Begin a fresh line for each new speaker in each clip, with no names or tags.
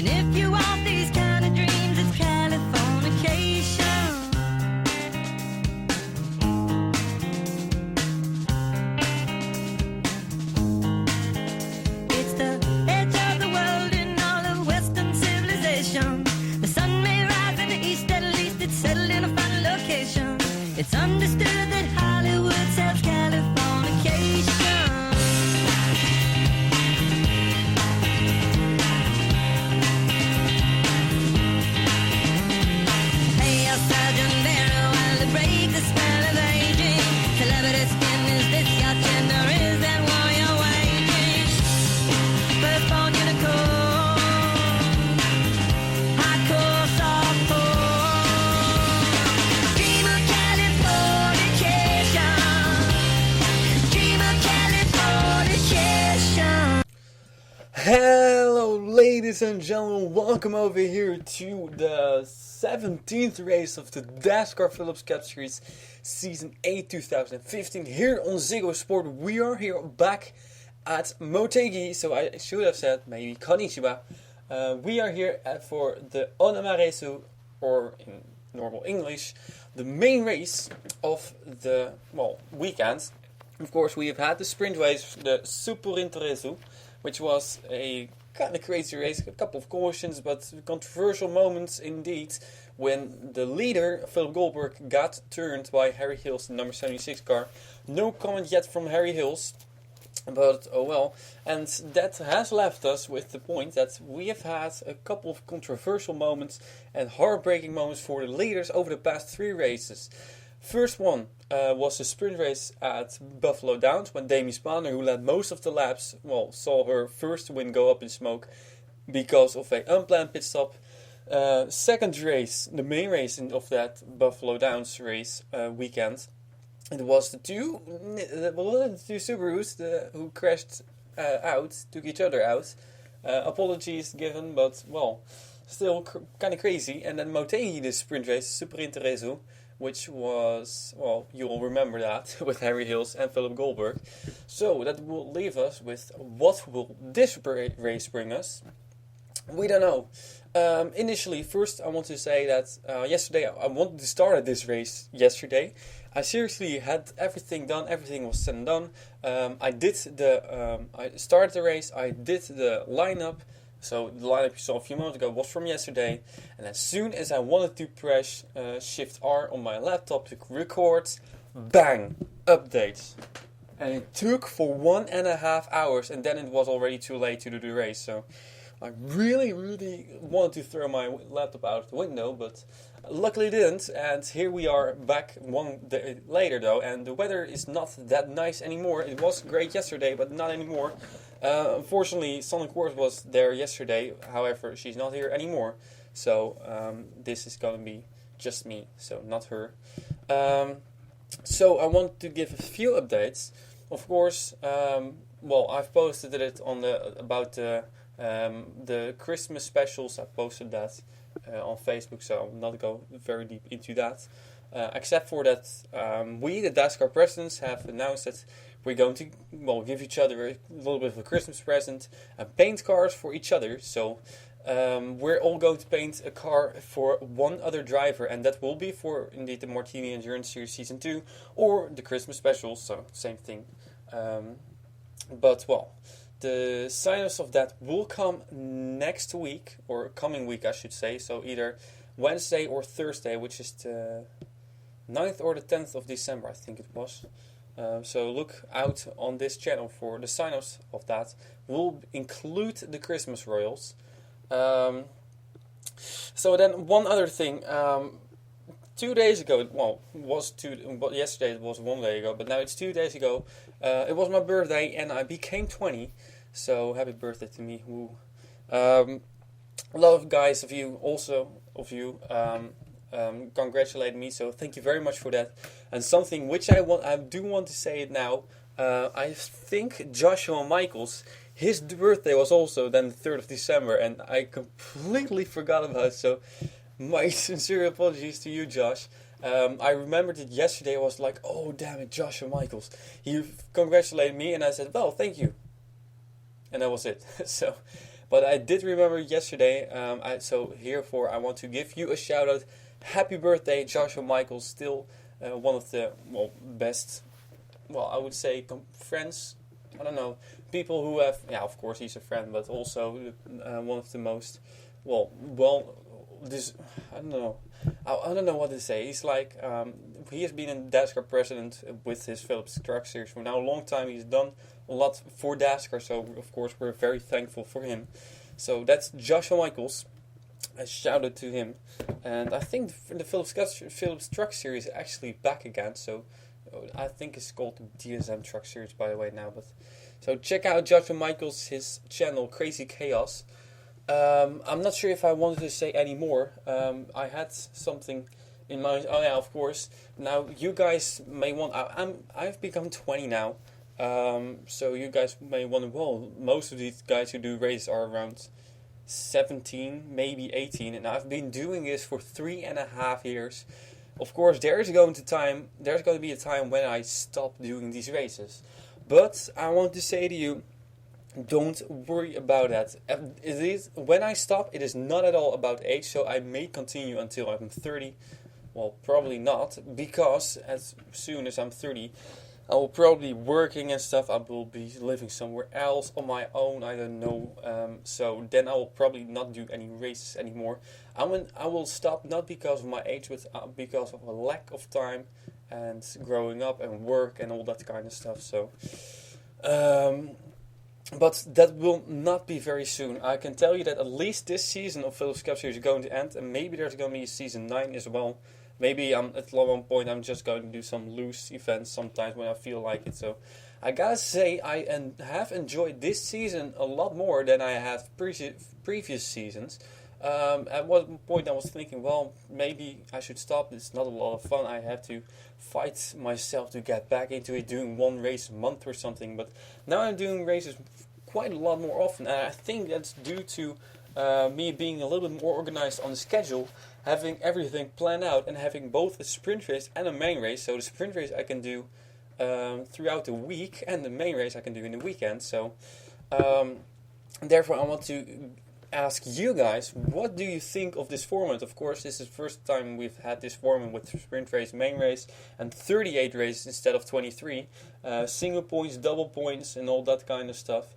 And if you want these kind of dreams, it's Californication. It's the edge of the world in all of Western civilization. The sun may rise in the east, at least it's settled in a final location. It's understood that Hollywood sells Californication. Hey, a Sergeant Barrow, while to break the spell of aging. Celebrity skin, is this your gender? Is that war you're waging? Firstborn unicorn, hardcore, softcore. Dream of Californication. Dream of Californication.
Hello ladies and gentlemen, welcome over here to the 17th race of the Dascar Phillips Cup Series Season 8 2015 here on Ziggo Sport. We are here back at Motegi, so I should have said maybe konnichiwa. We are here for the Omona Resu, or in normal English, the main race of the weekend. Of course, we have had the sprint race, the synchronized Resu, which was a kind of crazy race, a couple of cautions, but controversial moments indeed, when the leader, Philip Goldberg, got turned by Harry Hills, the number 76 car. No comment yet from Harry Hills, but oh well. And that has left us with the point that we have had a couple of controversial moments and heartbreaking moments for the leaders over the past 3 races. First one was the sprint race at Buffalo Downs when Demi Spaner, who led most of the laps, saw her first win go up in smoke because of an unplanned pit stop. Second race, the main race of that Buffalo Downs race weekend, it was the two Subarus who crashed took each other out. Apologies given, but still kind of crazy. And then Motegi, the sprint race, synchronized Resu, which was, you'll remember that, with Harry Hills and Philip Goldberg. So that will leave us with, what will this race bring us? We don't know. Initially, first I want to say that yesterday, I wanted to start this race yesterday. I seriously had everything done, everything was said and done. I started the race, I did the lineup. So the lineup you saw a few moments ago was from yesterday, and as soon as I wanted to press Shift R on my laptop to record, bang, updates. And it took for 1.5 hours, and then it was already too late to do the race. So I really wanted to throw my laptop out the window, but luckily didn't. And here we are back 1 day later though, and the weather is not that nice anymore. It was great yesterday, but not anymore. Unfortunately, Sonic Wars was there yesterday, however, she's not here anymore. So, this is gonna be just me, so not her. So, I want to give a few updates. Of course, I've posted it on about the Christmas specials. I posted that on Facebook, so I'll not go very deep into that. Except for that, we, the Dascar presidents, have announced that we're going to give each other a little bit of a Christmas present and paint cars for each other. So we're all going to paint a car for one other driver, and that will be for indeed the Martini Endurance Series Season 2 or the Christmas special, so same thing. The sign-offs of that will come next week, or coming week I should say, so either Wednesday or Thursday, which is the 9th or the 10th of December, I think it was. So look out on this channel for the sign-offs of that. We'll include the Christmas Royals. So then one other thing. 2 days ago, yesterday it was 1 day ago, but now it's 2 days ago. It was my birthday and I became 20. So happy birthday to me. A lot of guys of you congratulated me, so thank you very much for that. And something which I do want to say it now. I think Joshua Michaels, his birthday was also then the 3rd of December, and I completely forgot about it. So my sincere apologies to you, Josh. I remembered it yesterday. I was like, oh damn it, Joshua Michaels. He congratulated me, and I said, well, thank you. And that was it. So, But I did remember yesterday, so herefore I want to give you a shout out. Happy birthday, Joshua Michaels, still one of the best, I would say friends. I don't know, people who have, of course he's a friend, but also one of the most, this, I don't know. I don't know what to say. He's like, he has been in Dascar president with his Philips Truck Series for now a long time. He's done a lot for Dascar, so of course we're very thankful for him. So that's Joshua Michaels. I shouted to him, and I think the Philips Truck Series is actually back again. So I think it's called DSM Truck Series by the way now. But so check out Joshua Michaels, his channel Crazy Chaos. I'm not sure if I wanted to say any more. I had something in mind. Oh yeah, of course. Now you guys may want. I've become 20 now. So you guys may wonder. Well, most of these guys who do races are around 17, maybe 18, and I've been doing this for 3.5 years. Of course, there's going to be a time when I stop doing these races. But I want to say to you, don't worry about that. When I stop, it is not at all about age, so I may continue until I'm 30. Well, probably not, because as soon as I'm 30, I will probably be working and stuff. I will be living somewhere else on my own, I don't know. So then I will probably not do any races anymore. I will stop not because of my age, but because of a lack of time and growing up and work and all that kind of stuff. So, but that will not be very soon. I can tell you that at least this season of Philips Cup Series is going to end, and maybe there's going to be a season 9 as well. Maybe at one point I'm just going to do some loose events sometimes when I feel like it. So I gotta say I have enjoyed this season a lot more than I have previous seasons. At one point I was thinking, well, maybe I should stop. It's not a lot of fun. I have to fight myself to get back into it, doing one race a month or something. But now I'm doing races quite a lot more often, and I think that's due to me being a little bit more organized on the schedule, having everything planned out, and having both a sprint race and a main race. So the sprint race I can do throughout the week, and the main race I can do in the weekend. So therefore I want to ask you guys, what do you think of this format? Of course, this is the first time we've had this format with sprint race, main race, and 38 races instead of 23. Single points, double points, and all that kind of stuff.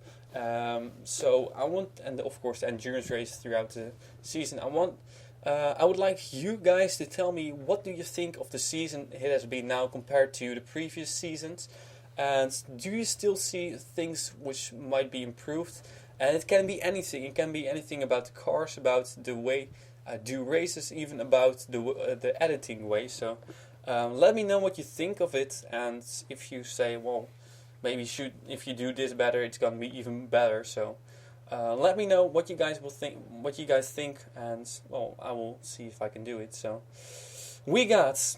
So I want, and of course the endurance race throughout the season. I would like you guys to tell me, what do you think of the season it has been now compared to the previous seasons, and do you still see things which might be improved? And it can be anything. It can be anything about the cars, about the way I do races, even about the editing way. So let me know what you think of it, and if you say, well, maybe if you do this better, it's gonna be even better. So let me know what you guys think, and well, I will see if I can do it. So we got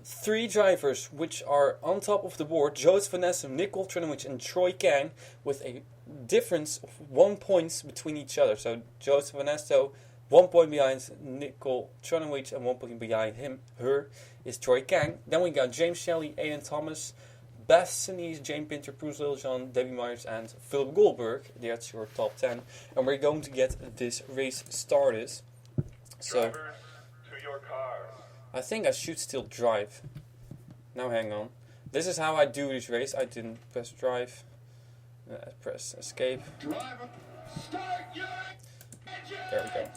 3 drivers which are on top of the board: Joseph Van Ness, Nicole Trinovich, and Troy Kang, with a difference of 1 point between each other. So Joseph Van Ness, 1 point behind Nicole Trinovich, and 1 point behind her is Troy Kang. Then we got James Shelley, Aiden Thomas, Beth Sinise, Jane Pinter, Bruce Littlejohn, Debbie Myers, and Philip Goldberg. That's your top 10. And we're going to get this race started. So,
Drivers, to your cars.
I think I should still drive. Now hang on. This is how I do this race. I didn't press drive. Press escape.
Driver, start your engine.
There we go.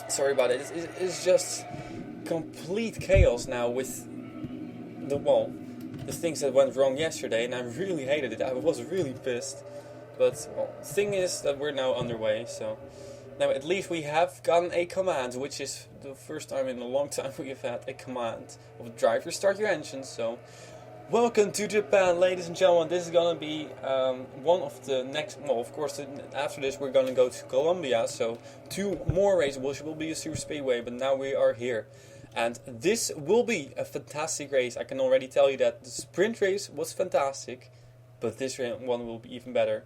Sorry about it. It's just complete chaos now with the things that went wrong yesterday, and I really hated it. I was really pissed. But the thing is that we're now underway, so now at least we have gotten a command, which is the first time in a long time we have had a command of driver start your engine. So welcome to Japan, ladies and gentlemen. This is gonna be one of the next. Well, of course, after this we're gonna go to Colombia. So 2 more races, which will be a super speedway. But now we are here, and this will be a fantastic race. I can already tell you that the sprint race was fantastic, but this one will be even better.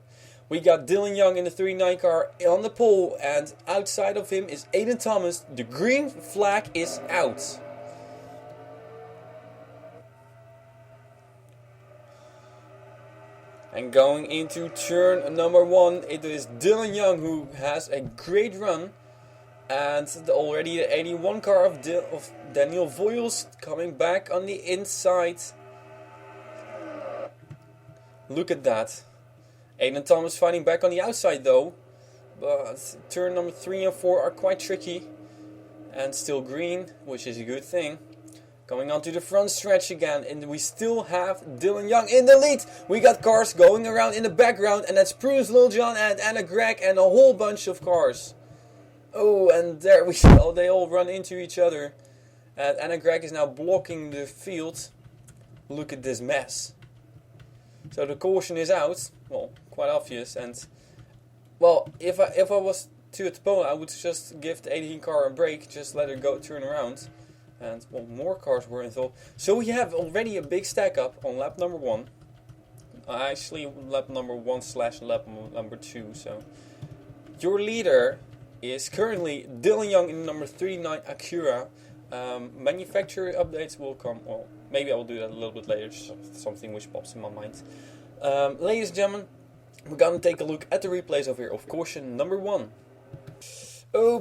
We got Dylan Young in the 39 car on the pole, and outside of him is Aiden Thomas. The green flag is out. And going into turn number 1, it is Dylan Young who has a great run. And already the 81 car of Daniel Voiles coming back on the inside. Look at that. Aiden Thomas fighting back on the outside though. But turn number 3 and 4 are quite tricky. And still green, which is a good thing. Going on to the front stretch again, and we still have Dylan Young in the lead. We got cars going around in the background, and that's Prudence Littlejohn and Anna Gregg and a whole bunch of cars. Oh, and there we saw they all run into each other. And Anna Gregg is now blocking the field. Look at this mess. So the caution is out. Well, quite obvious. And well, if I was to the opponent, I would just give the 18 car a break, just let her go turn around. And well, more cars were involved. So we have already a big stack up on lap number 1. Actually, lap number 1 / lap number 2. So your leader is currently Dylan Young in number 39 Acura. Manufacturer updates will come. Well, maybe I will do that a little bit later. Something which pops in my mind. Ladies and gentlemen, we're gonna take a look at the replays over here of caution number 1. Oh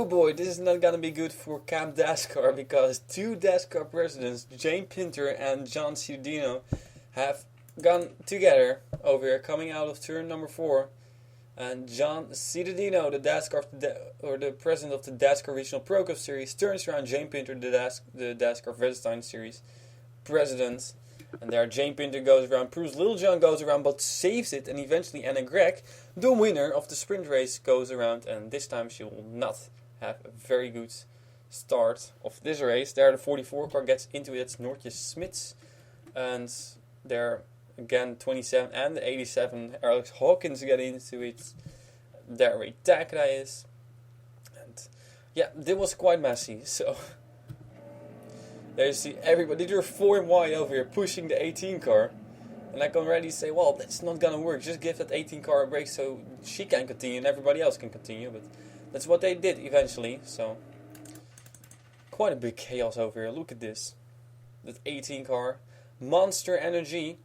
boy, this is not gonna be good for Camp Dascar, because 2 Dascar presidents, Jane Pinter and John Ciudino, have gone together over here, coming out of turn number 4. And John Ciudino, the president of the Dascar Regional Pro Cup Series, turns around Jane Pinter, the Dascar Vestine Series president. And there Jane Pinter goes around, Prudence Littlejohn goes around, but saves it, and eventually Anna Gregg, the winner of the sprint race, goes around, and this time she will not have a very good start of this race. There the 44 car gets into it, it's Noortje Smits, and there again 27 and the 87 Alex Hawkins get into it. There Ray Takra is, and yeah, this was quite messy. So there you see everybody, they're 4 wide over here pushing the 18 car. And I can already say, well, that's not gonna work. Just give that 18 car a break so she can continue and everybody else can continue. But that's what they did eventually. So quite a big chaos over here. Look at this. That 18 car. Monster Energy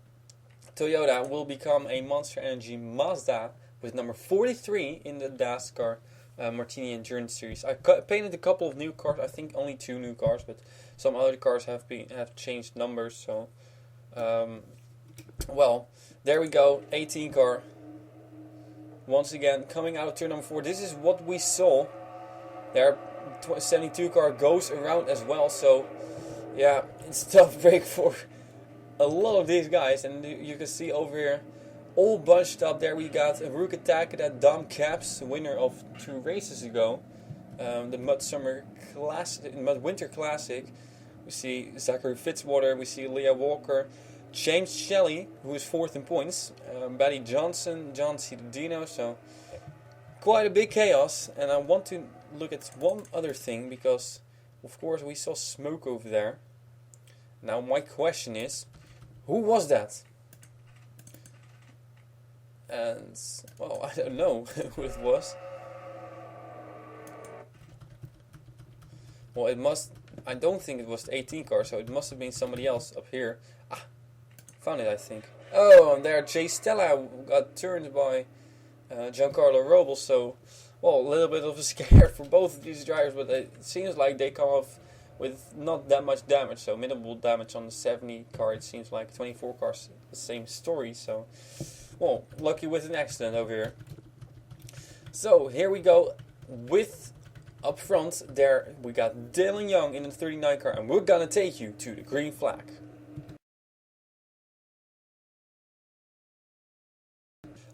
Toyota will become a Monster Energy Mazda with number 43 in the Dascar Martini Endurance Series. I painted a couple of new cars. I think only 2 new cars, but some other cars have changed numbers. So, well, there we go. 18 car. Once again, coming out of turn number 4. This is what we saw. There, 72 car goes around as well. So, yeah, it's a tough break for a lot of these guys. And you can see over here, all bunched up. There we got Ruka Takeda, Dom Caps, winner of 2 races ago. The Mud Winter Classic. We see Zachary Fitzwater, we see Leah Walker, James Shelley, who is 4th in points, Betty Johnson, John Ciudino. So quite a big chaos. And I want to look at one other thing, because of course we saw smoke over there. Now my question is, who was that? And well, I don't know who it was. Well, I don't think it was the 18 car, so it must have been somebody else up here. Ah, found it, I think. Oh, and there Jay Stella got turned by Giancarlo Robles. So, well, a little bit of a scare for both of these drivers, but it seems like they come off with not that much damage. So, minimal damage on the 70 car. It seems like 24 cars, the same story. So, well, lucky with an accident over here. So, here we go with... Up front, there we got Dylan Young in the 39 car, and we're gonna take you to the green flag.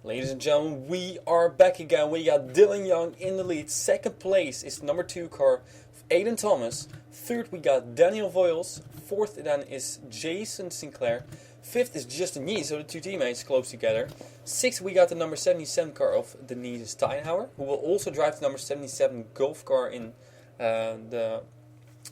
Ladies and gentlemen, we are back again. We got Dylan Young in the lead. 2nd place is the number 2 car, Aiden Thomas. 3rd, we got Daniel Voiles. 4th then is Jason Sinclair. 5th is Justin Yee, so the 2 teammates close together. 6th, we got the number 77 car of Denise Steinhauer, who will also drive the number 77 Golf car in the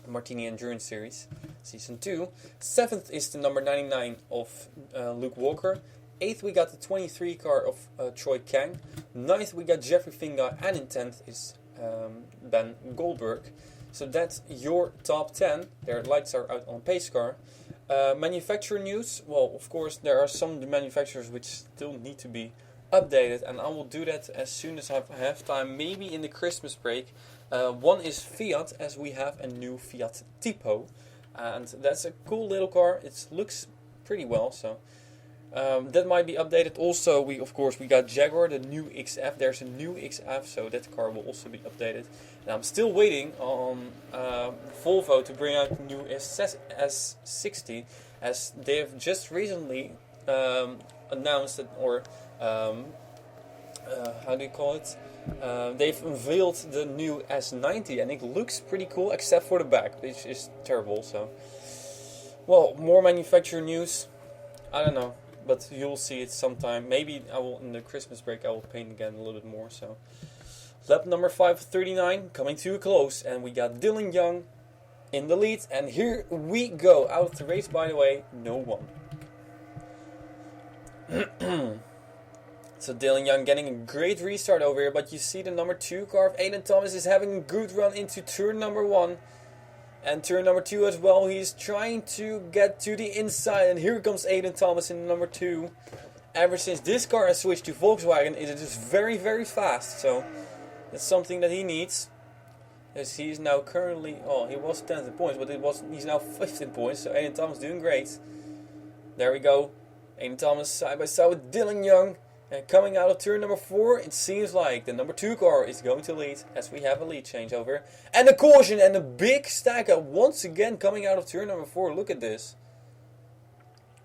Martini Endurance Series, Season 2. 7th is the number 99 of Luke Walker. 8th, we got the 23 car of Troy Kang. 9th, we got Jeffrey Finga, and in 10th is Ben Goldberg. So that's your top 10. Their lights are out on pace car. Manufacturer news. Well, of course, there are some manufacturers which still need to be updated, and I will do that as soon as I have time, maybe in the Christmas break. One is Fiat, as we have a new Fiat Tipo, and that's a cool little car. It looks pretty well, so that might be updated. Also, we got Jaguar, the new XF. There's a new XF, so that car will also be updated. And I'm still waiting on Volvo to bring out the new S60, as they have just recently announced it, or how do you call it? They've unveiled the new S90, and it looks pretty cool, except for the back, which is terrible. So, well, more manufacturer news. I don't know, but you'll see it sometime. Maybe I will, in the Christmas break, I will paint again a little bit more. So, lap number 539 coming to a close, and we got Dylan Young in the lead. And here we go. Out of the race, by the way, no one. So Dylan Young getting a great restart over here, but you see the number 2 car of Aiden Thomas is having a good run into turn number 1. And turn number 2 as well. He's trying to get to the inside, and here comes Aiden Thomas in number 2. Ever since this car has switched to Volkswagen, it is just very, very fast. So that's something that he needs. As he is now currently, he was 10th in points, but he's now 5th in points. So Aiden Thomas doing great. There we go. Aiden Thomas side by side with Dylan Young. And coming out of turn number 4, it seems like the number 2 car is going to lead, as we have a lead changeover. And a caution and a big stack up once again coming out of turn number 4. Look at this.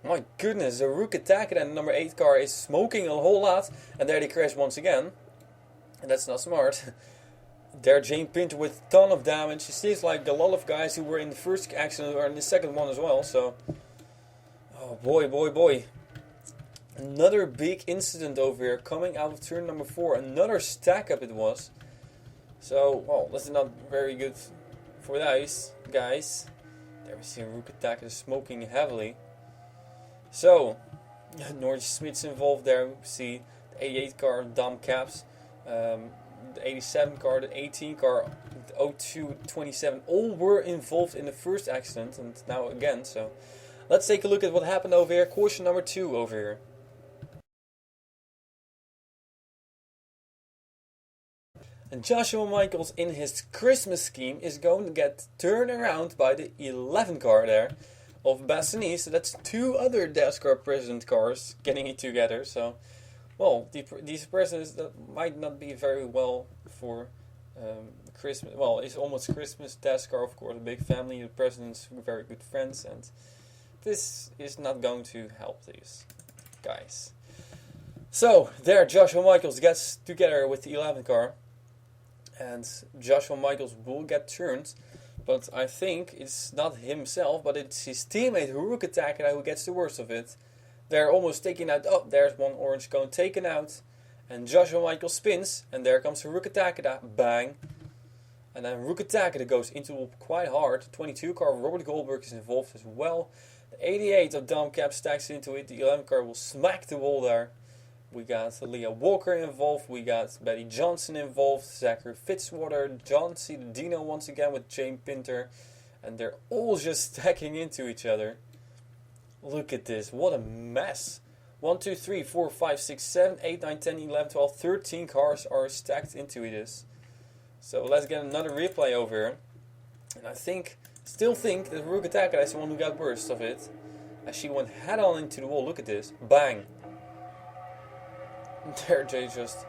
My goodness, the Ruka Takeda and the number 8 car is smoking a whole lot. And there they crash once again. And that's not smart. There Jane Pinter with a ton of damage. It seems like a lot of guys who were in the first accident are in the second one as well. So, oh boy, boy, boy. Another big incident over here coming out of turn number 4. Another stack up it was. So, well, that's not very good for those guys. There we see Ruka Takeda smoking heavily. So, Norris Smith's involved there. We see the 88 car, Dom Caps. The 87 car, the 18 car, the 02, 27. All were involved in the first accident. And now again, so let's take a look at what happened over here. Caution number 2 over here. And Joshua Michaels in his Christmas scheme is going to get turned around by the 11 car there of Bassini. So that's 2 other Dascar President cars getting it together. So, well, these presidents that might not be very well for Christmas. Well, it's almost Christmas. Dascar, of course, a big family. The presidents are very good friends. And this is not going to help these guys. So, there Joshua Michaels gets together with the 11 car. And Joshua Michaels will get turned, but I think it's not himself, but it's his teammate Ruka Takeda who gets the worst of it. They're almost taken out. Oh, there's one orange cone taken out, and Joshua Michaels spins, and there comes Ruka Takeda, bang, and then Ruka Takeda goes into the wall quite hard. The 22 car of Robert Goldberg is involved as well. The 88 of Dom Cap stacks into it. The 11 car will smack the wall there. We got Leah Walker involved, we got Betty Johnson involved, Zachary Fitzwater, John C. Dino once again with Jane Pinter, and they're all just stacking into each other. Look at this, what a mess. 1, 2, 3, 4, 5, 6, 7, 8, 9, 10, 11, 12, 13 cars are stacked into this. So let's get another replay over here. And I still think that Ruka Takeda is the one who got worst of it. As she went head on into the wall, look at this, bang. There they just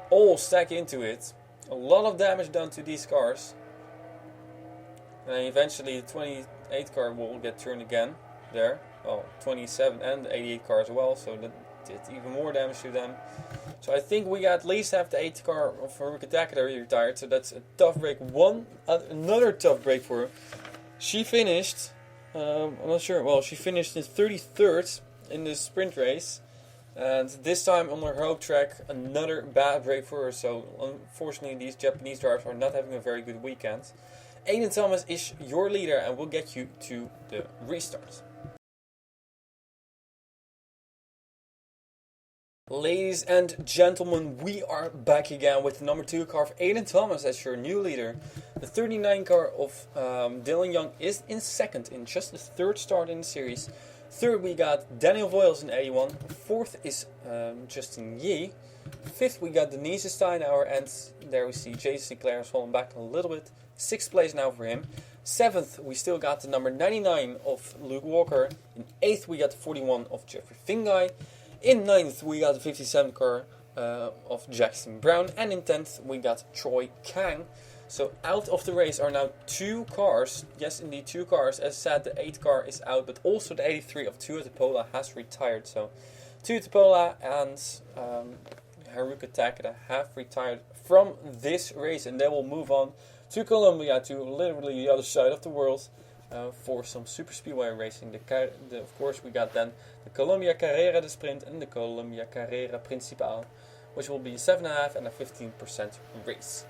all stack into it. A lot of damage done to these cars. And eventually the 28 car will get turned again. There. Oh, 27 and the 88 car as well. So that did even more damage to them. So I think we at least have the 8 car for Ruka Takeda retired. So that's a tough break. Another tough break for her. She finished, I'm not sure, well, she finished in 33rd in the sprint race. And this time on her home track, another bad break for her. So unfortunately these Japanese drivers are not having a very good weekend. Aiden Thomas is your leader and will get you to the restart. Ladies and gentlemen, we are back again with the number 2 car of Aiden Thomas as your new leader. The 39 car of Dylan Young is in second in just the third start in the series. Third we got Daniel Voiles in 81. Fourth is Justin Yee. Fifth we got Denise Steinauer, and there we see Jason Sinclair has fallen back a little bit. Sixth place now for him. Seventh we still got the number 99 of Luke Walker. In eighth we got the 41 of Jeffrey Fingai. In 9th we got the 57 car of Jackson Brown, and in 10th we got Troy Kang. So out of the race are now 2 cars, yes indeed 2 cars. As said, the 8th car is out, but also the 83 of Tua Tupola has retired. So Tua Tupola and Haruka Takeda have retired from this race, and they will move on to Colombia, to literally the other side of the world. For some super speedway racing. Of course we got then the Colombia Carrera de Sprint and the Colombia Carrera Principal, which will be a 7.5 and a 15% race.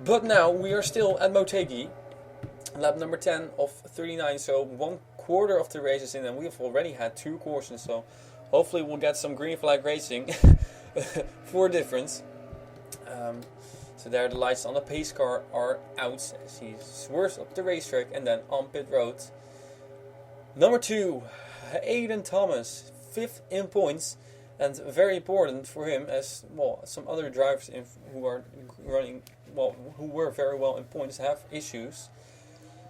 But now we are still at Motegi, lap number 10 of 39, so 1/4 of the race is in, and we have already had 2 cautions, so hopefully we'll get some green flag racing for a difference. So there the lights on the pace car are out as he swerves up the racetrack and then on pit road. Number 2, Aiden Thomas, 5th in points, and very important for him as well. Some other drivers who are running well, who were very well in points, have issues.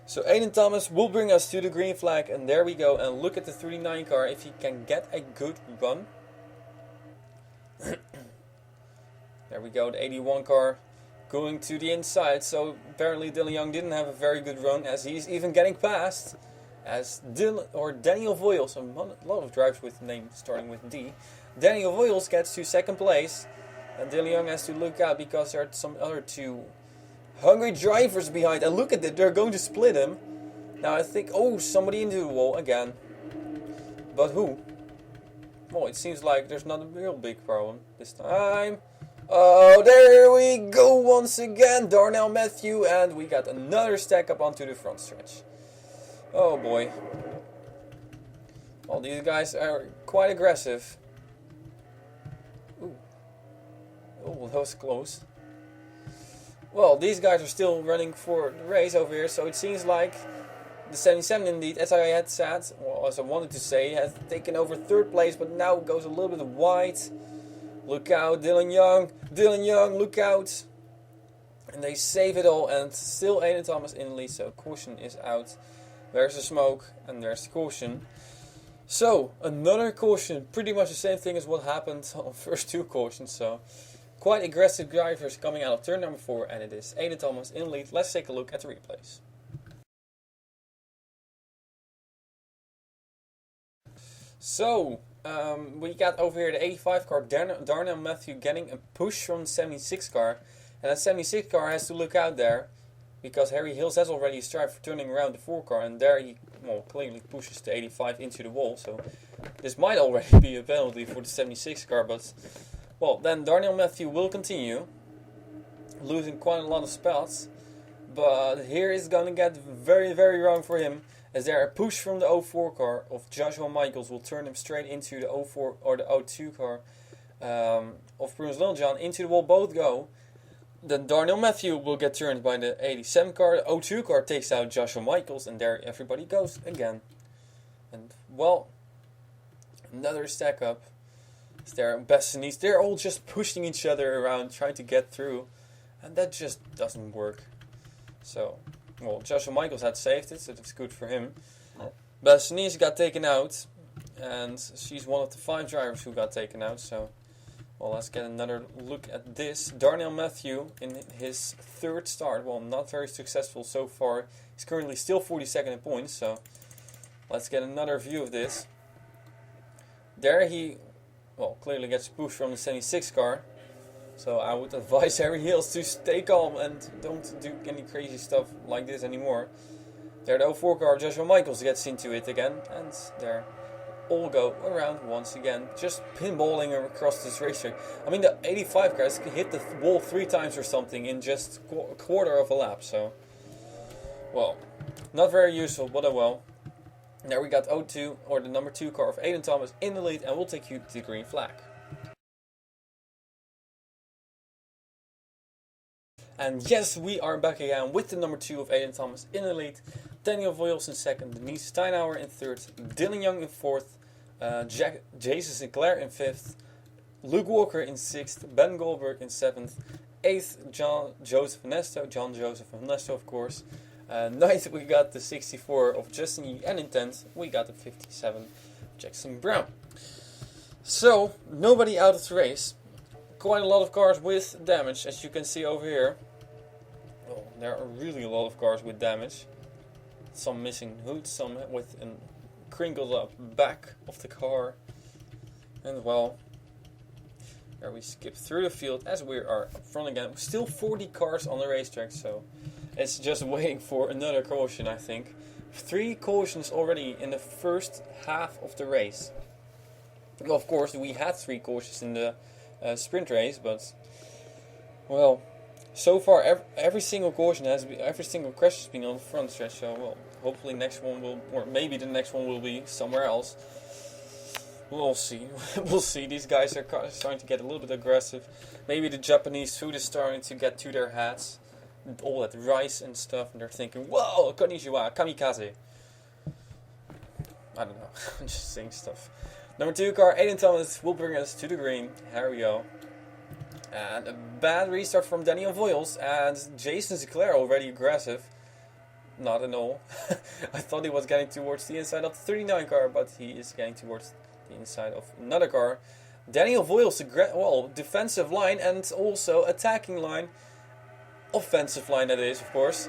So Aiden Thomas will bring us to the green flag, and there we go. And look at the 39 car if he can get a good run. There we go, the 81 car. Going to the inside, so apparently Dylan Young didn't have a very good run, as he's even getting past as Daniel Voiles, a lot of drivers with names starting with D. Daniel Voiles gets to 2nd place, and Dylan Young has to look out because there are some other 2 hungry drivers behind, and look at it, they're going to split him. Now I think, oh, somebody into the wall again, but who? Well, it seems like there's not a real big problem this time. Oh, there we go once again, Darnell Matthew, and we got another stack up onto the front stretch. Oh boy. Well, these guys are quite aggressive. Ooh. Oh, that was close. Well, these guys are still running for the race over here, so it seems like the 77 indeed, as I had said, well, as I wanted to say, has taken over 3rd place, but now goes a little bit wide. Look out, Dylan Young, look out. And they save it all, and still Aiden Thomas in the lead, so caution is out. There's the smoke, and there's the caution. So, another caution, pretty much the same thing as what happened on the first 2 cautions, so quite aggressive drivers coming out of turn number 4, and it is Aiden Thomas in the lead. Let's take a look at the replays. So, we got over here the 85 car, Darnell Matthew getting a push from the 76 car. And that 76 car has to look out there, because Harry Hills has already strived for turning around the 4 car. And there he clearly pushes the 85 into the wall. So this might already be a penalty for the 76 car. But, well, then Darnell Matthew will continue, losing quite a lot of spots. But here is going to get very, very wrong for him, as there a push from the 04 car of Joshua Michaels will turn him straight into the 04 or the 02 car of Bruce Littlejohn. Into the wall both go. Then Darnell Matthew will get turned by the 87 car. The 02 car takes out Joshua Michaels, and there everybody goes again. And, well, another stack up. There Best and East, they're all just pushing each other around, trying to get through. And that just doesn't work. So, well, Joshua Michaels had saved it, so that's good for him. But Denise got taken out, and she's one of the 5 drivers who got taken out. So, well, let's get another look at this. Darnell Matthew in his 3rd start, well, not very successful so far. He's currently still 42nd in points, so let's get another view of this. There he, well, clearly gets pushed from the 76 car. So I would advise Harry Hills to stay calm and don't do any crazy stuff like this anymore. There the 04 car, Joshua Michaels gets into it again, and there all go around once again, just pinballing across this racetrack. I mean, the 85 car has hit the wall 3 times or something in just a quarter of a lap, so, well, not very useful, but oh well. There we got 02, or the number 2 car of Aiden Thomas in the lead, and we'll take you to the green flag. And yes, we are back again with the number 2 of Aiden Thomas in the lead, Daniel Voyles in second, Denise Steinauer in third, Dylan Young in fourth, Jason Sinclair in fifth, Luke Walker in sixth, Ben Goldberg in seventh, eighth John Joseph Ernesto of course. Ninth we got the 64 of Justin Yee, and in 10th we got the 57 of Jackson Brown. So, nobody out of the race. Quite a lot of cars with damage, as you can see over here. Well, there are really a lot of cars with damage. Some missing hoods, some with a crinkled up back of the car. And well, there we skip through the field as we are up front again. Still 40 cars on the racetrack, so it's just waiting for another caution, I think. 3 cautions already in the first half of the race. Well, of course, we had 3 cautions in the sprint race, but well, so far every single caution every single crash has been on the front stretch. So well, hopefully next one will, or maybe the next one will be somewhere else. We'll see. We'll see. These guys are starting to get a little bit aggressive. Maybe the Japanese food is starting to get to their heads. All that rice and stuff, and they're thinking, "Whoa, konnichiwa, kamikaze." I don't know. I'm just saying stuff. Number 2 car, Aiden Thomas, will bring us to the green. Here we go. And a bad restart from Daniel Voyles, and Jason Sinclair already aggressive. Not at all. I thought he was getting towards the inside of the 39 car, but he is getting towards the inside of another car. Daniel Voyles, defensive line and also attacking line. Offensive line, that is, of course.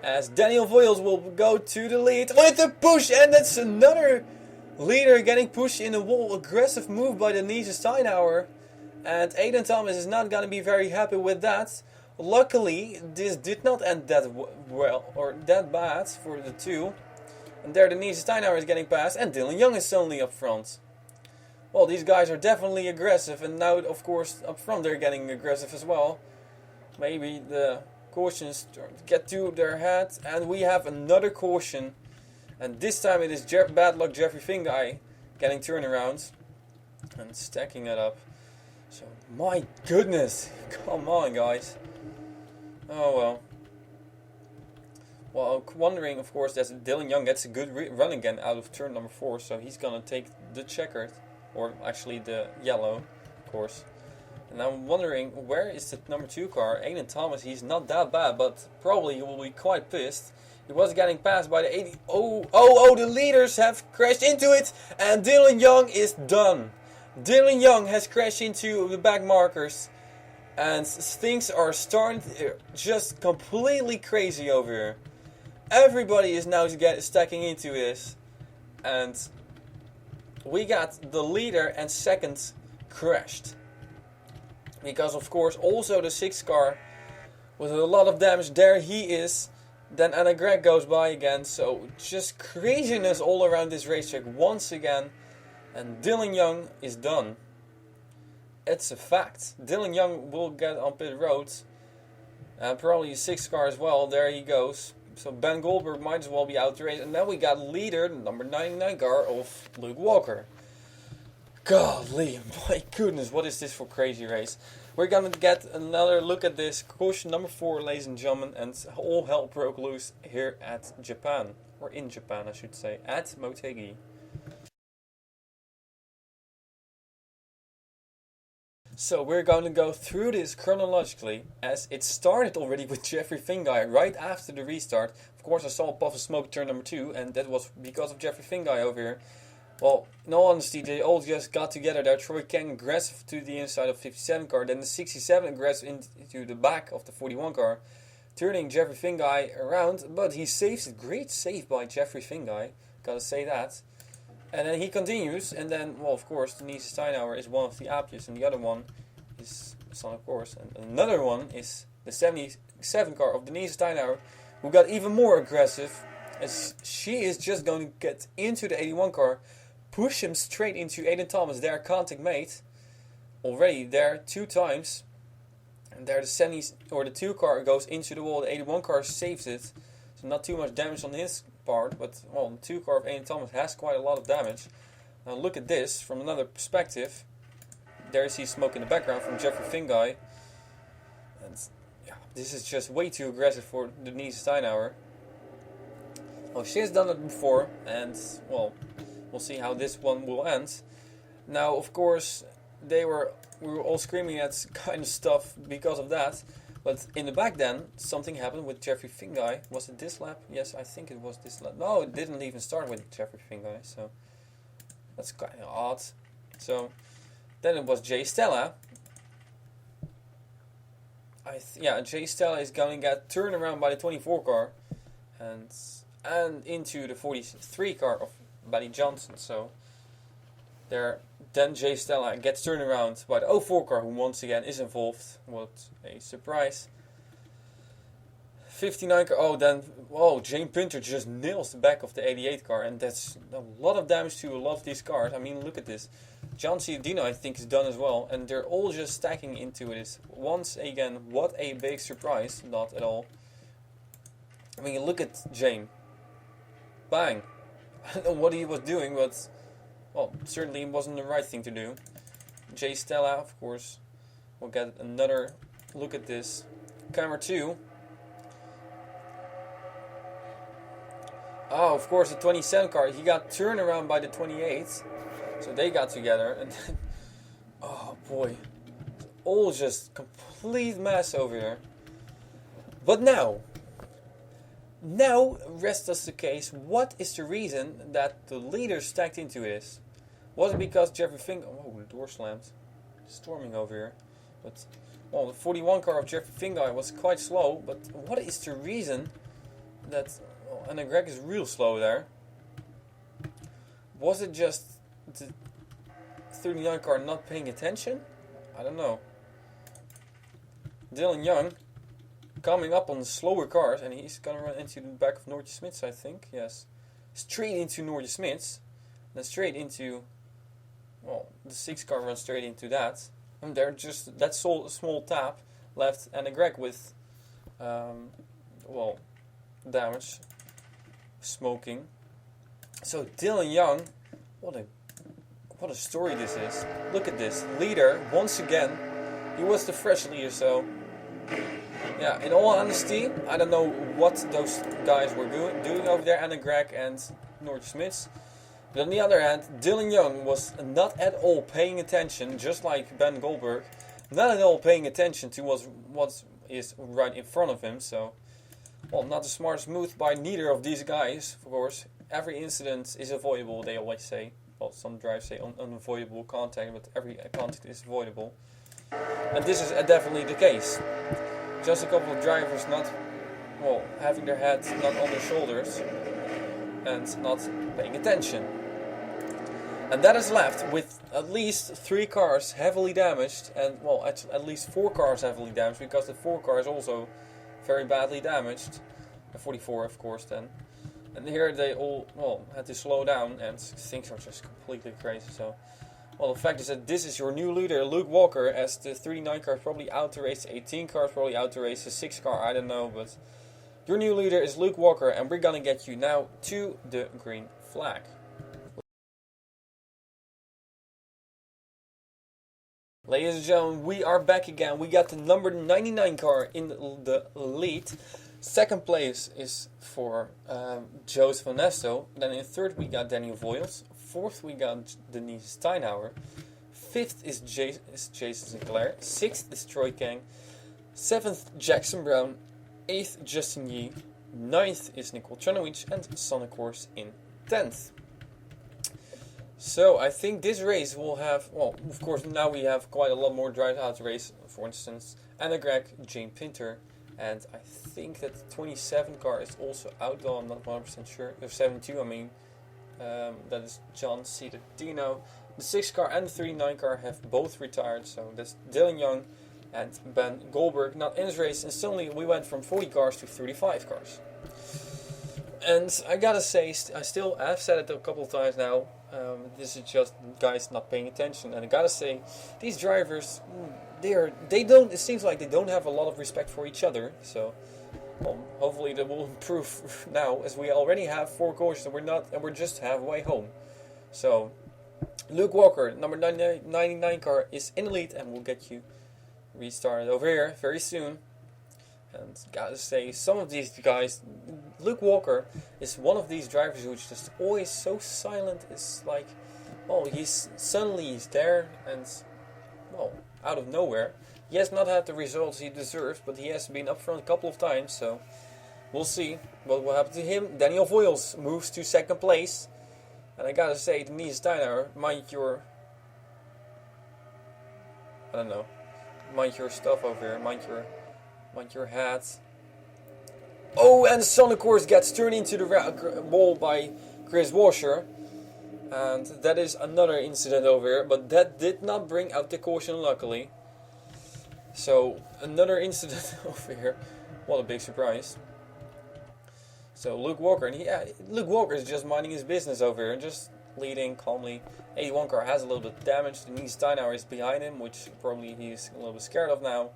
As Daniel Voyles will go to the lead with a push, and that's another leader getting pushed in the wall. Aggressive move by Denise Steinauer. And Aiden Thomas is not going to be very happy with that. Luckily, this did not end that well, or that bad for the 2. And there Denise Steinauer is getting past, and Dylan Young is only up front. Well, these guys are definitely aggressive, and now, of course, up front they're getting aggressive as well. Maybe the cautions get to their head, and we have another caution. And this time it is bad luck Jeffrey Finguy getting turnaround and stacking it up. So, my goodness, come on guys. Oh well. Well, I'm wondering, of course, that Dylan Young gets a good run again out of turn number 4, so he's gonna take the checkered, or actually the yellow, of course. And I'm wondering, where is the number 2 car? Aiden Thomas, he's not that bad, but probably he will be quite pissed. He was getting passed by the 80. The leaders have crashed into it, and Dylan Young is done. Dylan Young has crashed into the back markers, and things are starting just completely crazy over here. Everybody is now stacking into this, and we got the leader and second crashed. Because of course also the 6 car with a lot of damage, there he is. Then Anna Gregg goes by again, so just craziness all around this racetrack once again. And Dylan Young is done. It's a fact. Dylan Young will get on pit road. And probably a 6 car as well, there he goes. So Ben Goldberg might as well be out the race. And then we got leader, the number 99 car of Luke Walker. Golly, my goodness, what is this for crazy race? We're gonna get another look at this caution number 4, ladies and gentlemen, and all hell broke loose here at Japan, or in Japan I should say, at Motegi. So we're going to go through this chronologically, as it started already with Jeffrey Finguy right after the restart. Of course I saw a puff of smoke turn number 2, and that was because of Jeffrey Finguy over here. Well, in all honesty, they all just got together there. Troy Kang aggressive to the inside of 57 car, then the 67 aggressive into the back of the 41 car, turning Jeffrey Finguy around, but he saves it. Great save by Jeffrey Finguy, gotta say that. And then he continues, and then, well, of course, Denise Steinauer is one of the Appius, and the other one is Son of course. And another one is the 77 car of Denise Steinauer, who got even more aggressive, as she is just going to get into the 81 car, push him straight into Aiden Thomas, their contact mate, already there 2 times. And there the 2 car goes into the wall, the 81 car saves it. So not too much damage on his part, but well, the 2 car of Aiden Thomas has quite a lot of damage. Now look at this from another perspective. There you see smoke in the background from Jeffrey Finguy. And yeah, this is just way too aggressive for Denise Steinhauer. Well, she has done it before, and well, we'll see how this one will end. Now, of course, we were all screaming at kind of stuff because of that. But in the back then, something happened with Jeffrey Fingai. Was it this lap? Yes, I think it was this lap. No, it didn't even start with Jeffrey Fingai, so that's kind of odd. So then it was Jay Stella. Yeah, Jay Stella is going to get turned around by the 24 car and into the 43 car of Buddy Johnson. So then Jay Stella gets turned around by the 04 car, who once again is involved. What a surprise. 59 car, Jane Pinter just nails the back of the 88 car, and that's a lot of damage to a lot of these cars. I mean, look at this. John Ciudino, I think, is done as well, and they're all just stacking into it. Once again, what a big surprise. Not at all. I mean, look at Jane. Bang. I don't know what he was doing, but well, certainly it wasn't the right thing to do. Jay Stella, of course, will get another look at this. Camera 2. Oh, of course, the 27 car. He got turned around by the 28. So they got together. And then, oh boy. It's all just complete mess over here. But now rests us the case. What is the reason that the leaders stacked into this? Was it because Jeffrey Fingai... Oh, the door slammed. Storming over here. But, well, the 41 car of Jeffrey Fingai was quite slow. But what is the reason that... Well, Anna Gregg is real slow there. Was it just the 39 car not paying attention? I don't know. Dylan Young coming up on the slower cars, and he's gonna run into the back of Noortje Smits, I think. Yes. Straight into Noortje Smits. Then straight into... Well, the 6 car runs straight into that. And they're just... That small tap left Anna Gregg with... damage. Smoking. So Dylan Young... What a story this is. Look at this. Leader, once again. He was the fresh leader, so... Yeah, in all honesty, I don't know what those guys were doing over there, Anna Gregg and Noortje Smits. But on the other hand, Dylan Young was not at all paying attention, just like Ben Goldberg. Not at all paying attention to what is right in front of him, so... Well, not the smartest move by neither of these guys, of course. Every incident is avoidable, they always say. Well, some drivers say unavoidable contact, but every contact is avoidable. And this is definitely the case. Just a couple of drivers not, well, having their heads not on their shoulders and not paying attention. And that is left with at least 3 cars heavily damaged, and well, at least 4 cars heavily damaged, because the 4 car is also very badly damaged. The 44, of course, then. And here they all, well, had to slow down, and things are just completely crazy. So, well, the fact is that this is your new leader, Luke Walker, as the 39 car is probably out to race, the 18 car is probably out to race, the 6 car, I don't know, but your new leader is Luke Walker, and we're gonna get you now to the green flag. Ladies and gentlemen, we are back again. We got the number 99 car in the lead. Second place is for Joseph Onesto. Then in third we got Daniel Voiles. Fourth we got Denise Steinhauer. Fifth is Jason Sinclair. Sixth is Troy Kang. Seventh, Jackson Brown. Eighth, Justin Yee. Ninth is Nicole Tranowicz. And Sonny Course in 10th. So I think this race will have, well, of course now we have quite a lot more drivers out to race. For instance, Anna Gregg, Jane Pinter, and I think that the 27 car is also out, though I'm not 100% sure. Or 72, I mean. That is John Ciudino. The 6 car and the 39 car have both retired, so that's Dylan Young and Ben Goldberg not in this race. And suddenly we went from 40 cars to 35 cars. And I gotta say, I've said it a couple of times now, this is just guys not paying attention. And I gotta say, these drivers, it seems like they don't have a lot of respect for each other. So, well, hopefully that will improve now, as we already have 4 cautions and we're just halfway home. So, Luke Walker, number 99 car, is in the lead and will get you restarted over here very soon. And gotta say, some of these guys, Luke Walker is one of these drivers who's just always so silent. It's like, well, he's there, and well, out of nowhere. He has not had the results he deserves, but he has been up front a couple of times, so we'll see what will happen to him. Daniel Voiles moves to second place, and I gotta say, Denise Steiner, mind your stuff over here, mind your hat. Oh, and Son, of course, gets turned into the wall by Chris Washer. And that is another incident over here. But that did not bring out the caution, luckily. So, another incident over here. What a big surprise. So, Luke Walker. And Luke Walker is just minding his business over here. Just leading calmly. 81 car has a little bit of damage. Denise Steinauer is behind him, which probably he's a little bit scared of now.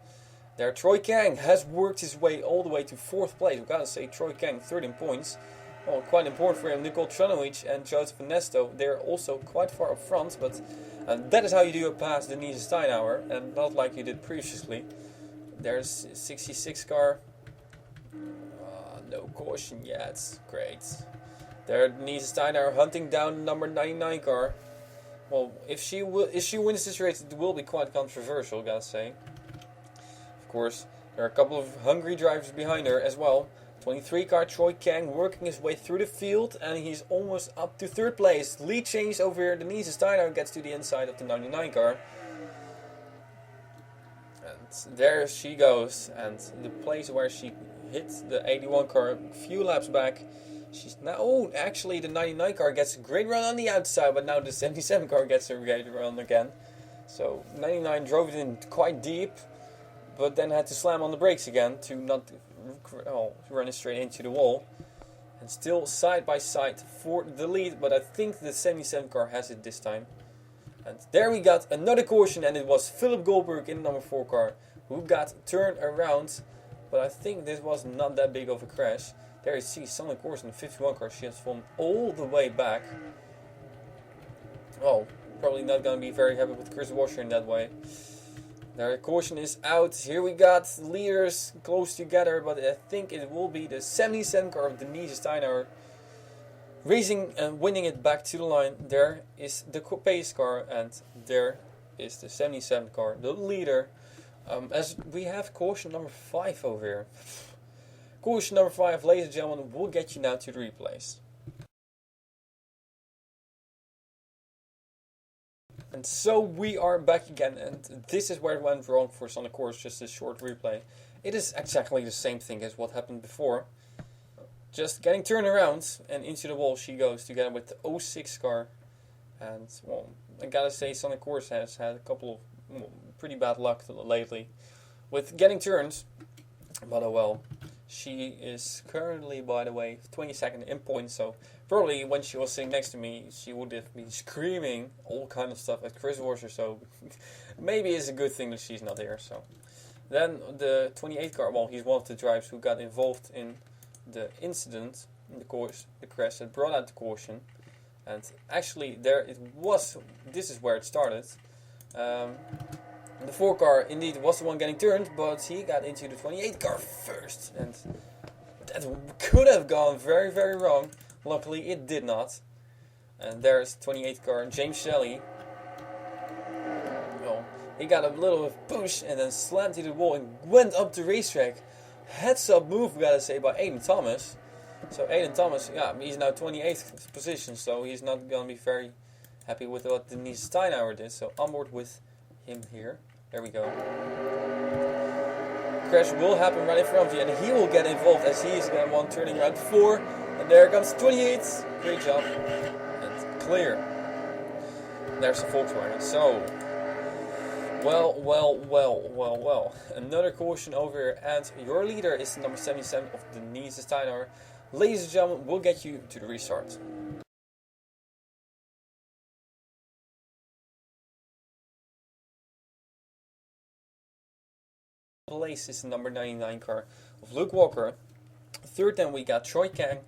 There, Troy Kang has worked his way all the way to 4th place. We've got to say, Troy Kang, 13 points. Well, quite important for him. Nicole Tranovic and Joseph Ernesto, they're also quite far up front, but that is how you do a pass Denise Steinauer, and not like you did previously. There's 66 car. No caution yet. Great. There, Denise Steinauer hunting down number 99 car. Well, if she wins this race, it will be quite controversial, gotta say. Of course, there are a couple of hungry drivers behind her as well. 23 car Troy Kang working his way through the field, and he's almost up to 3rd place. Lead change over here. Denise Steiner gets to the inside of the 99 car. And there she goes. And the place where she hit the 81 car a few laps back. She's now, oh, actually the 99 car gets a great run on the outside, but now the 77 car gets a great run again. So 99 drove it in quite deep, but then had to slam on the brakes again to not run it straight into the wall. And still side by side for the lead, but I think the 77 car has it this time. And there we got another caution, and it was Philip Goldberg in the number 4 car who got turned around, but I think this was not that big of a crash. There you see Sonny Course in the 51 car, she has fallen all the way back. Oh, probably not going to be very happy with Chris Washer in that way. Their caution is out. Here we got leaders close together, but I think it will be the 77 car of Denise Steiner racing and winning it back to the line. There is the pace car, and there is the 77 car, the leader. As we have caution number 5 over here. Caution number 5, ladies and gentlemen, will get you now to the replays. And so we are back again, and this is where it went wrong for Sonic Course, just a short replay. It is exactly the same thing as what happened before. Just getting turned around, and into the wall she goes together with the 06 car. And, well, I gotta say Sonic Course has had a couple of pretty bad luck lately with getting turned. But oh well. She is currently, by the way, 22nd in points, so probably when she was sitting next to me, she would have been screaming all kind of stuff at Chris Washer, so maybe it's a good thing that she's not here. So then the 28 car, well, he's one of the drivers who got involved in the incident, in the crash that brought out the caution. And actually, this is where it started. The 4 car indeed was the one getting turned, but he got into the 28 car first, and that could have gone very, very wrong. Luckily, it did not. And there's 28 car James Shelley. Well, he got a little push and then slammed into the wall and went up the racetrack. Heads up move, we gotta say, by Aiden Thomas. So Aiden Thomas, yeah, he's now 28th position, so he's not gonna be very happy with what Denise Steinauer did. So on board with him here. There we go. Crash will happen right in front of you, and he will get involved as he is the one turning around 4. And there comes 28. Great job. And clear. There's the Volkswagen. So, well. Another caution over here, and your leader is number 77 of Denise Steiner. Ladies and gentlemen, we'll get you to the restart. Place is the number 99 car of Luke Walker. 3rd then we got Troy Kang.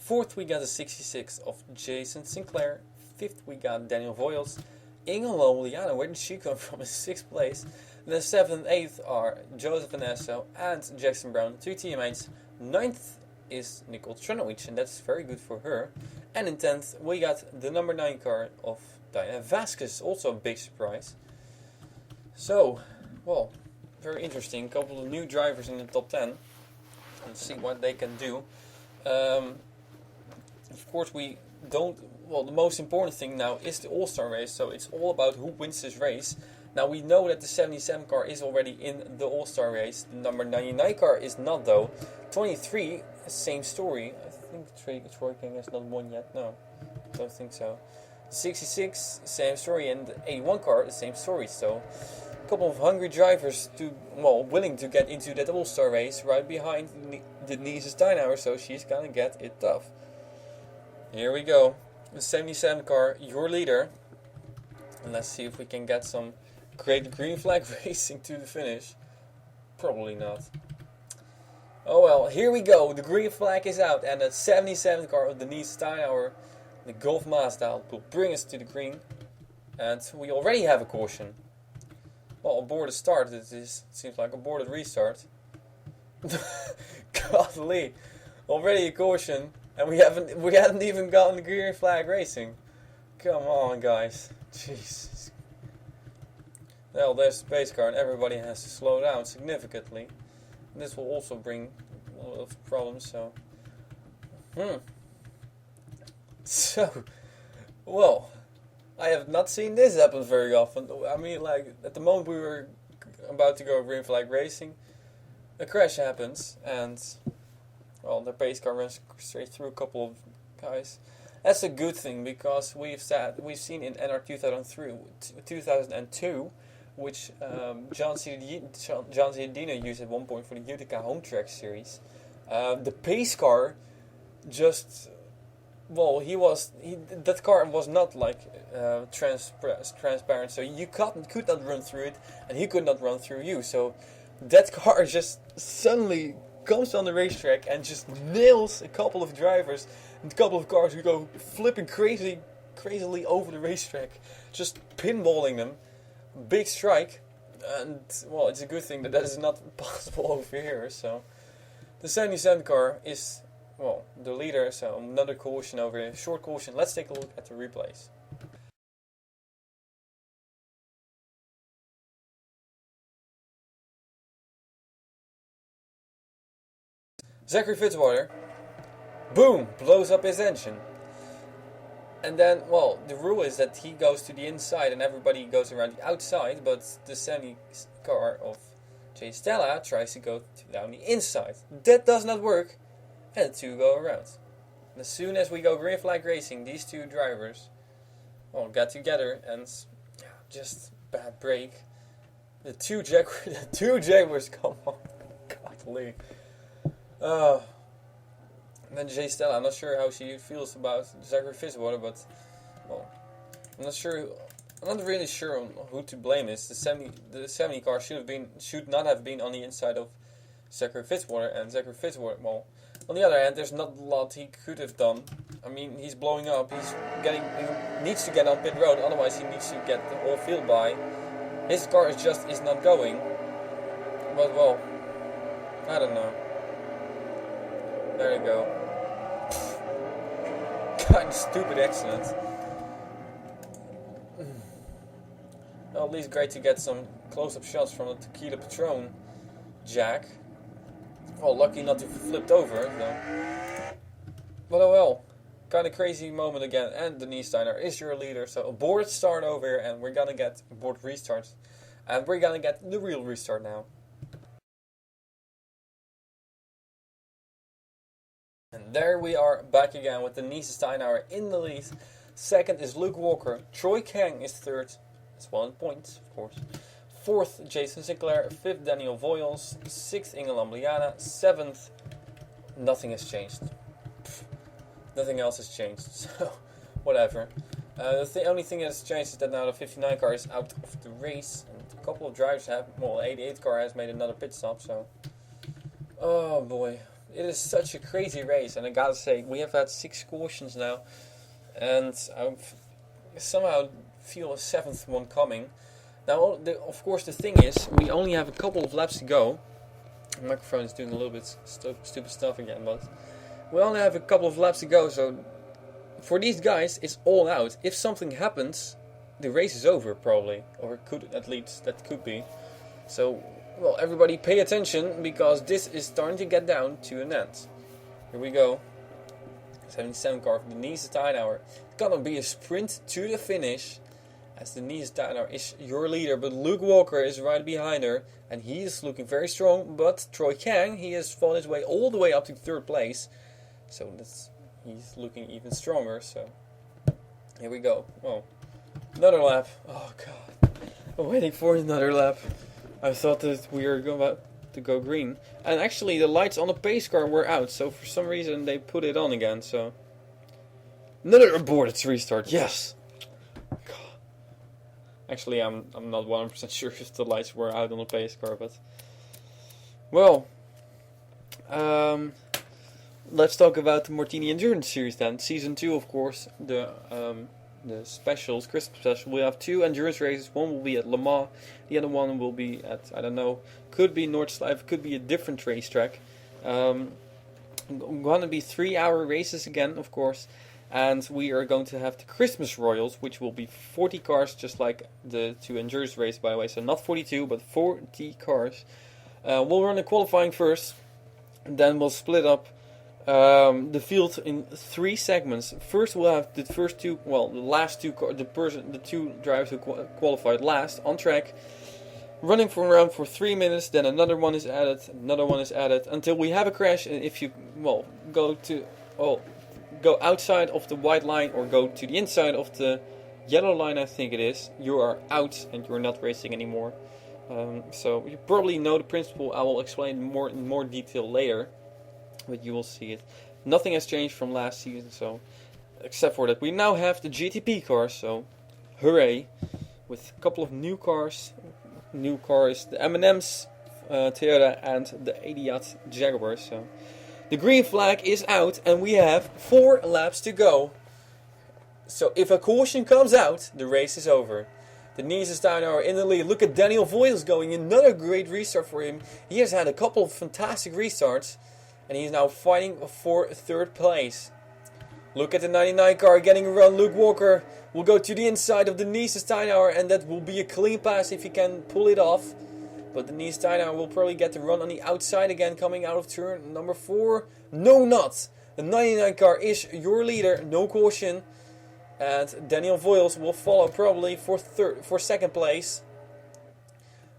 4th we got the 66 of Jason Sinclair. 5th we got Daniel Voiles. Inge Loliana, where did she come from in 6th place? The 7th and 8th are Joseph Vanesso and Jackson Brown, 2 teammates. 9th is Nicole Trenovic, and that's very good for her. And in 10th, we got the number 9 car of Diana Vasquez, also a big surprise. So, well, very interesting. A couple of new drivers in the top 10. Let's see what they can do. Of course, we don't... Well, the most important thing now is the All-Star race, so it's all about who wins this race. Now, we know that the 77 car is already in the All-Star race. The number 99 car is not, though. 23, same story. I think Troy King has not won yet. No, don't think so. 66, same story. And the 81 car, the same story. So, a couple of hungry drivers willing to get into that All-Star race right behind Denise Steinhauer, so she's gonna get it tough. Here we go. The 77 car, your leader. And let's see if we can get some great green flag racing to the finish. Probably not. Oh well, here we go. The green flag is out, and the 77 car of Denise Steinhauer, the Golf Mazda, will bring us to the green. And we already have a caution. Well, aborted start. It seems like aborted restart. Godly, already a caution, and we hadn't even gotten the green flag racing. Come on, guys. Jeez. Well, there's the pace car, and everybody has to slow down significantly. And this will also bring a lot of problems. So, well, I have not seen this happen very often. I mean, like, at the moment we were about to go green flag racing, a crash happens, and, well, the pace car runs straight through a couple of guys. That's a good thing, because we've seen in NR 2002, which John Ziadino used at one point for the Utica Home Track Series. The pace car just... Well, that car was not like transparent, so you could not run through it, and he could not run through you. So that car just suddenly comes on the racetrack and just nails a couple of drivers, and a couple of cars who go flipping crazily over the racetrack, just pinballing them. Big strike, and well, it's a good thing that is not possible over here. So the 77 car is... Well, the leader, so another caution over here, short caution. Let's take a look at the replays. Zachary Fitzwater, boom, blows up his engine. And then, well, the rule is that he goes to the inside and everybody goes around the outside, but the 70 car of Jay Stella tries to go down the inside. That does not work. And the two go around. And as soon as we go green flag racing, these two drivers got together and just bad break. The two Jaguars come on. Godly. And then Jay Stella, I'm not sure how she feels about Zachary Fitzwater, but well, I'm not really sure on who to blame is. The 70 car should not have been on the inside of Zachary Fitzwater, and Zachary Fitzwater, well, on the other hand, there's not a lot he could have done. I mean, he's blowing up. He needs to get on pit road. Otherwise, he needs to get the whole field by. His car is not going. But well, I don't know. There you go. Kind of stupid accident. Well, at least great to get some close-up shots from the Tequila Patron Jack. Well, lucky not to have flipped over, though. But oh well. Kind of crazy moment again. And Denise Steiner is your leader. So a board start over here, and we're gonna get board restarts. And we're gonna get the real restart now. And there we are back again with Denise Steinhauer in the lead. Second is Luke Walker. Troy Kang is third. That's 1 point, of course. Fourth, Jason Sinclair. Fifth, Daniel Voyles. Sixth, Inge Lambliana. Seventh, nothing has changed. Nothing else has changed, so whatever. The only thing that's changed is that now the 59 car is out of the race. And a couple of drivers have, well, 88 car has made another pit stop, so... Oh boy, it is such a crazy race, and I gotta say, we have had 6 cautions now, and I somehow feel a 7th one coming. Now, of course, the thing is, we only have a couple of laps to go. The microphone is doing a little bit stupid stuff again, but we only have a couple of laps to go, so for these guys, it's all out. If something happens, the race is over, probably. Or it could, at least, that could be. So, well, everybody pay attention, because this is starting to get down to an end. Here we go. 77 car for Denise Steinauer. It's gonna be a sprint to the finish, as Denise Steinauer is your leader, but Luke Walker is right behind her, and he is looking very strong. But Troy Kang, he has fought his way all the way up to 3rd place, so he's looking even stronger. So here we go. Well, another lap. Oh god, I'm waiting for another lap. I thought that we were about to go green, and actually the lights on the pace car were out, so for some reason they put it on again. So another aborted restart. Yes. Actually, I'm not 100% sure if the lights were out on the pace car, but well, let's talk about the Martini Endurance Series then. Season 2, of course, the specials, Christmas special. We have 2 endurance races. One will be at Le Mans, the other one will be at, I don't know, could be Nordschleife, could be a different racetrack. Going to be 3-hour races again, of course. And we are going to have the Christmas Royals, which will be 40 cars, just like the 2 endurance races, by the way. So not 42, but 40 cars. We'll run the qualifying first, and then we'll split up the field in 3 segments. First, we'll have the first 2, well, the last 2, the 2 drivers who qualified last on track, running for around for 3 minutes. Then another one is added, until we have a crash. And if you go outside of the white line or go to the inside of the yellow line, I think it is, you are out and you're not racing anymore. So you probably know the principle. I will explain in more detail later, but you will see it. Nothing has changed from last season, so except for that we now have the GTP cars, so hooray, with a couple of new cars, the M&M's Toyota and the Adidas Jaguar. So the green flag is out and we have 4 laps to go. So if a caution comes out, the race is over. Denise Steinauer in the lead. Look at Daniel Voiles going. Another great restart for him. He has had a couple of fantastic restarts, and he's now fighting for 3rd place. Look at the 99 car getting around. Luke Walker will go to the inside of Denise Steinauer, and that will be a clean pass if he can pull it off. But Denise Steinauer will probably get to run on the outside again, coming out of turn number 4. No, not. The 99 car is your leader, no caution. And Daniel Voiles will follow probably for 2nd place.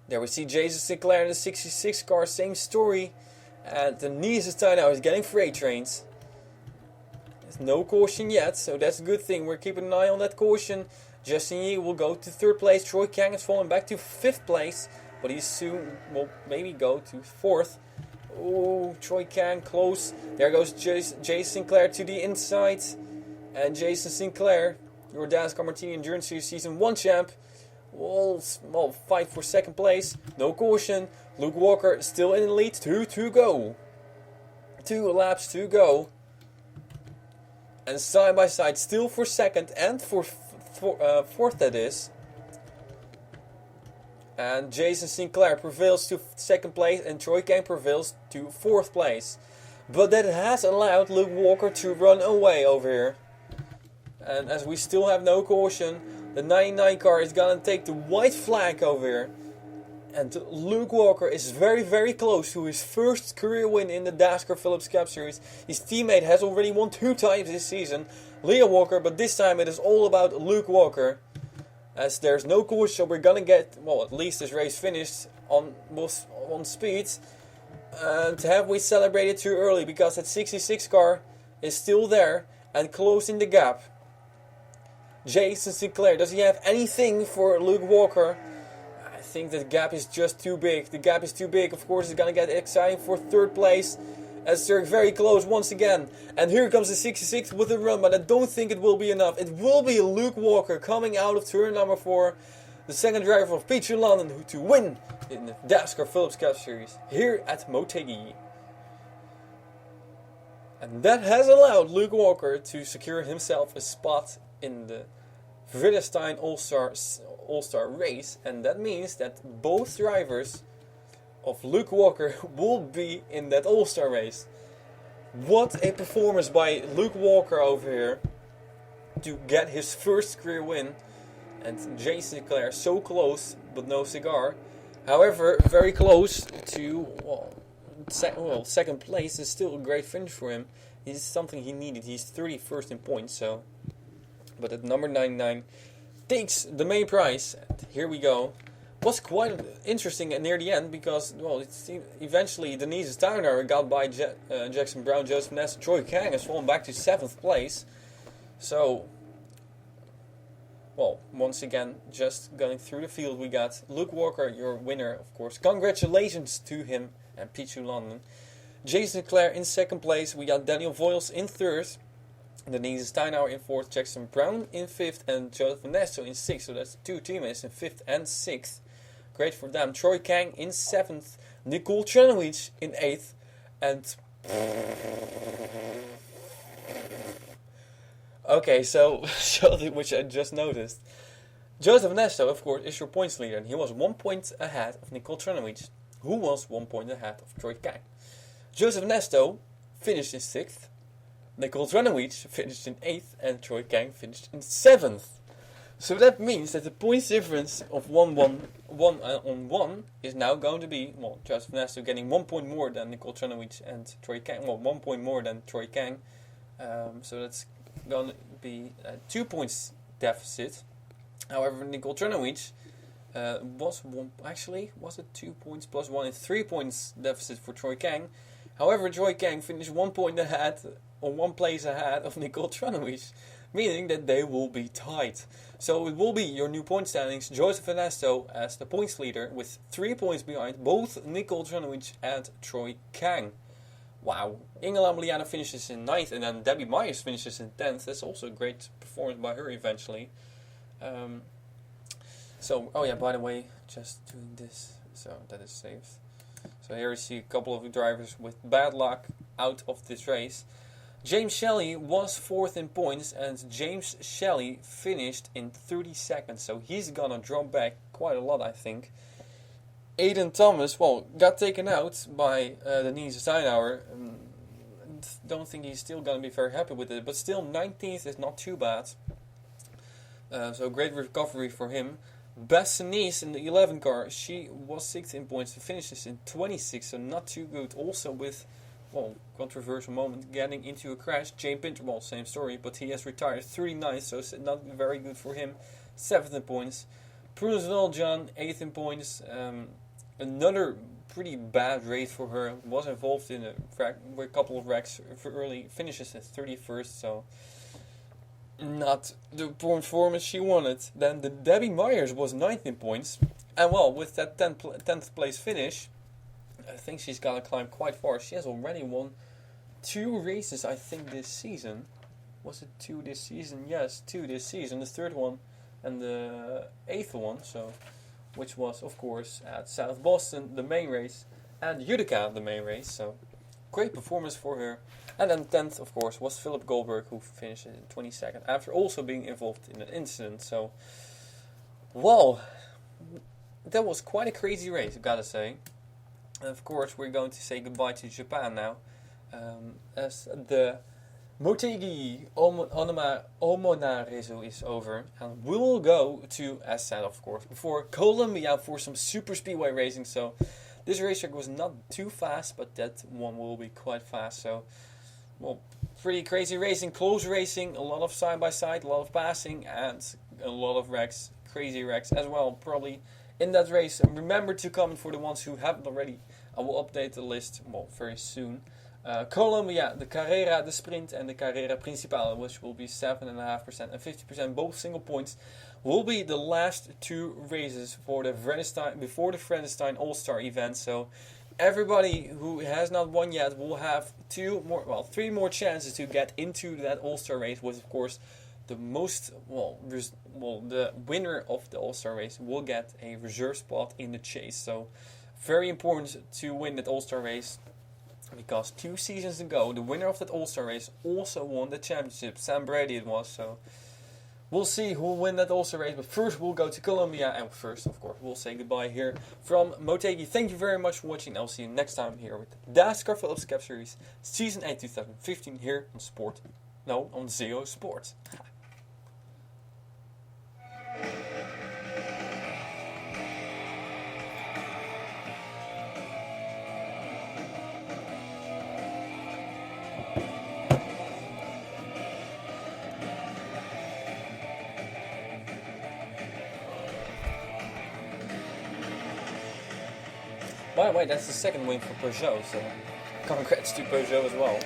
There we see Jason Sinclair in the 66 car, same story. And Denise Steinauer is getting freight trains. There's no caution yet, so that's a good thing. We're keeping an eye on that caution. Justin Yee will go to 3rd place. Troy Kang is falling back to 5th place. But he soon will maybe go to 4th. Oh, Troy Kang close. There goes Jason Sinclair to the inside. And Jason Sinclair, your Dascar Martini Endurance Series Season 1 champ, will fight for 2nd place. No caution. Luke Walker still in the lead. 2 to go. 2 laps to go. And side by side, still for 2nd and for 4th, that is. And Jason Sinclair prevails to 2nd place and Troy Kang prevails to 4th place. But that has allowed Luke Walker to run away over here. And as we still have no caution, the 99 car is gonna take the white flag over here. And Luke Walker is very, very close to his 1st career win in the Dascar Phillips Cup Series. His teammate has already won 2 times this season, Leo Walker, but this time it is all about Luke Walker. As there's no caution, so we're gonna get, at least this race finished on speed. And have we celebrated too early, because that 66 car is still there and closing the gap. Jason Sinclair, does he have anything for Luke Walker? I think the gap is just too big. The gap is too big. Of course, it's gonna get exciting for 3rd place, as they're very close once again. And here comes the 66 with a run, but I don't think it will be enough. It will be Luke Walker coming out of turn number 4, the 2nd driver of Peter London, to win in the Dascar Phillips Cup Series here at Motegi. And that has allowed Luke Walker to secure himself a spot in the Vredestein All-Star race, and that means that both drivers of Luke Walker will be in that All-Star race. What a performance by Luke Walker over here to get his first career win. And Jason Leclerc so close, but no cigar. However, very close to, second place is still a great finish for him. This is something he needed. He's 31st in points, so. But at number 99 takes the main prize. And here we go. Was quite interesting near the end because, eventually Denise Steiner got by Jackson Brown, Joseph Ness, Troy Kang has fallen back to 7th place. So, once again, just going through the field, we got Luke Walker, your winner, of course. Congratulations to him and Pichu London. Jason Leclerc in 2nd place. We got Daniel Voiles in 3rd. Denise Steinauer in 4th. Jackson Brown in 5th. And Joseph Nesto in 6th. So that's 2 teammates in 5th and 6th. Great for them. Troy Kang in 7th. Nicole Chernovic in 8th. And okay, so which I just noticed. Joseph Nesto, of course, is your points leader, and he was 1 point ahead of Nicole Chernovic, who was 1 point ahead of Troy Kang. Joseph Nesto finished in 6th, Nicole Chernovic finished in 8th, and Troy Kang finished in 7th. So that means that the points difference of 1 on 1 is now going to be, Joseph Nesto getting 1 point more than Nicole Chernovic and Troy Kang, 1 point more than Troy Kang. So that's going to be a 2 points deficit. However, Nicole Chernovic was it 2 points plus 1 and 3 points deficit for Troy Kang. However, Troy Kang finished 1 point ahead, or 1 place ahead of Nicole Chernovic, meaning that they will be tied. So it will be your new point standings. Joseph Ernesto as the points leader with 3 points behind both Nicole Chernovic and Troy Kang. Wow. Ingela Moliana finishes in 9th, and then Debbie Myers finishes in 10th. That's also a great performance by her eventually. By the way, just doing this, so that is saved. So here you see a couple of drivers with bad luck out of this race. James Shelley was 4th in points, and James Shelley finished in 32nd, so he's gonna drop back quite a lot, I think. Aiden Thomas, got taken out by Denise Steinauer. Don't think he's still gonna be very happy with it, but still 19th is not too bad. So great recovery for him. Beth Sinise in the 11 car, she was 6th in points and finishes in 26th, so not too good. Also with, controversial moment, getting into a crash. Jane Pinter, same story, but he has retired 39th, so it's not very good for him. 7th in points. Prudence John, 8th in points. Another pretty bad race for her. Was involved in a couple of wrecks for early finishes at 31st, so not the performance she wanted. Then the Debbie Myers was 9th in points, and with that 10th place finish, I think she's gonna climb quite far. She has already won 2 races, I think, this season. Was it 2 this season? Yes, 2 this season. The 3rd one and the 8th one. So, which was, of course, at South Boston, the main race, and Utica, the main race. So, great performance for her. And then 10th, of course, was Philip Goldberg, who finished in 22nd, after also being involved in an incident. So, that was quite a crazy race, I've got to say. And of course, we're going to say goodbye to Japan now, as the Motegi Omona Resu is over, and we will go to, as said, of course, before Colombia for some super speedway racing. So this racetrack was not too fast, but that one will be quite fast. So, pretty crazy racing, close racing, a lot of side by side, a lot of passing, and a lot of wrecks, crazy wrecks as well, probably in that race. And remember to comment for the ones who haven't already. I will update the list very soon. Colombia, the Carrera, the Sprint, and the Carrera Principal, which will be 7.5% and 50%, both single points, will be the last 2 races for the before the Vredestein All-Star event. So everybody who has not won yet will have 3 more chances to get into that All-Star race, with, of course, the the winner of the All-Star race will get a reserve spot in the chase. So very important to win that All-Star race, because 2 seasons ago the winner of that All-Star race also won the championship. Sam Brady it was. So we'll see who will win that also race. But first we'll go to Colombia, and first of course we'll say goodbye here from Motegi. Thank you very much for watching. I'll see you next time here with Dascar Phillips Cup Series Season 8 2015 here on Zeo Sport. By the way, that's the second win for Peugeot, so congrats to Peugeot as well.